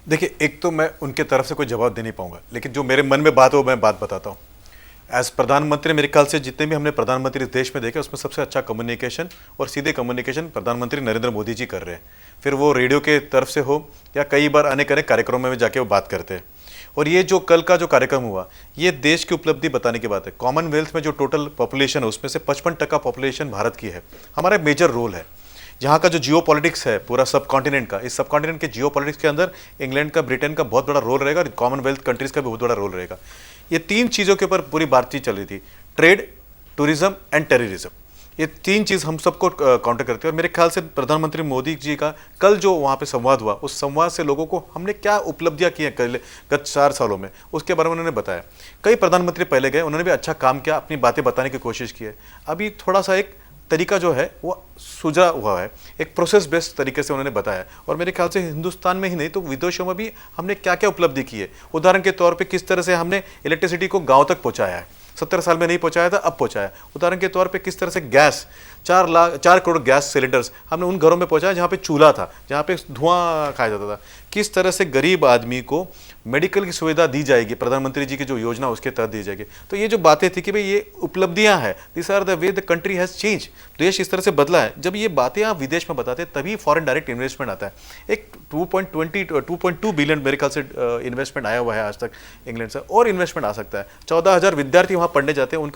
देखिए, एक तो मैं उनके तरफ से कोई जवाब दे नहीं पाऊंगा, लेकिन जो मेरे मन में बात है वो मैं बात बताता हूँ। एज प्रधानमंत्री मेरे ख्याल से जितने भी हमने प्रधानमंत्री इस देश में देखे उसमें सबसे अच्छा कम्युनिकेशन और सीधे कम्युनिकेशन प्रधानमंत्री नरेंद्र मोदी जी कर रहे हैं। फिर वो रेडियो के तरफ से हो या कई बार अनेक अनेक कार्यक्रमों में जाके वो बात करते हैं। और ये जो कल का जो कार्यक्रम हुआ, ये देश की उपलब्धि बताने की बात है। कॉमनवेल्थ में जो टोटल पॉपुलेशन है उसमें से 55% पॉपुलेशन भारत की है। हमारा मेजर रोल है। यहाँ का जो जियो पॉलिटिक्स है पूरा सब कॉन्टिनेंट का, इस सब कॉन्टिनेंट के जियो पॉलिटिक्स के अंदर इंग्लैंड का, ब्रिटेन का बहुत बड़ा रोल रहेगा और कॉमनवेल्थ कंट्रीज का भी बहुत बड़ा रोल रहेगा। ये तीन चीज़ों के ऊपर पूरी बातचीत चल रही थी, ट्रेड, टूरिज्म एंड टेररिज्म। ये तीन चीज़ हम सबको काउंटर करती है। और मेरे ख्याल से प्रधानमंत्री मोदी जी का कल जो वहाँ पे संवाद हुआ, उस संवाद से लोगों को हमने क्या उपलब्धियाँ की हैं गत 4 सालों में, उसके बारे में उन्होंने बताया। कई प्रधानमंत्री पहले गए, उन्होंने भी अच्छा काम किया, अपनी बातें बताने की कोशिश की है। अभी थोड़ा सा एक तरीका जो है वो सुझा हुआ है, एक प्रोसेस बेस्ड तरीके से उन्होंने बताया। और मेरे ख्याल से हिंदुस्तान में ही नहीं तो विदेशों में भी हमने क्या क्या उपलब्धि की है। उदाहरण के तौर पे किस तरह से हमने इलेक्ट्रिसिटी को गांव तक पहुंचाया है, 70 साल में नहीं पहुंचाया था, अब पहुंचाया। उदाहरण के तौर पे किस तरह से गैस, 4 करोड़ गैस सिलेंडर्स हमने उन घरों में पहुंचाया जहाँ पे चूल्हा था, जहाँ पे धुआं खाया जाता था। किस तरह से गरीब आदमी को मेडिकल की सुविधा दी जाएगी, प्रधानमंत्री जी की जो योजना उसके तहत दी जाएगी। तो ये जो बातें थी कि भाई ये उपलब्धियां हैं, this are the way the country has change, देश इस तरह से बदला है। जब ये बातें आप विदेश में बताते हैं तभी फॉरेन डायरेक्ट इन्वेस्टमेंट आता है। एक 2.2 बिलियन मेरे ख्याल से इन्वेस्टमेंट आया हुआ है आज तक इंग्लैंड से, और इन्वेस्टमेंट आ सकता है। 14,000 विद्यार्थी वहाँ पढ़ने जाते हैं, उनका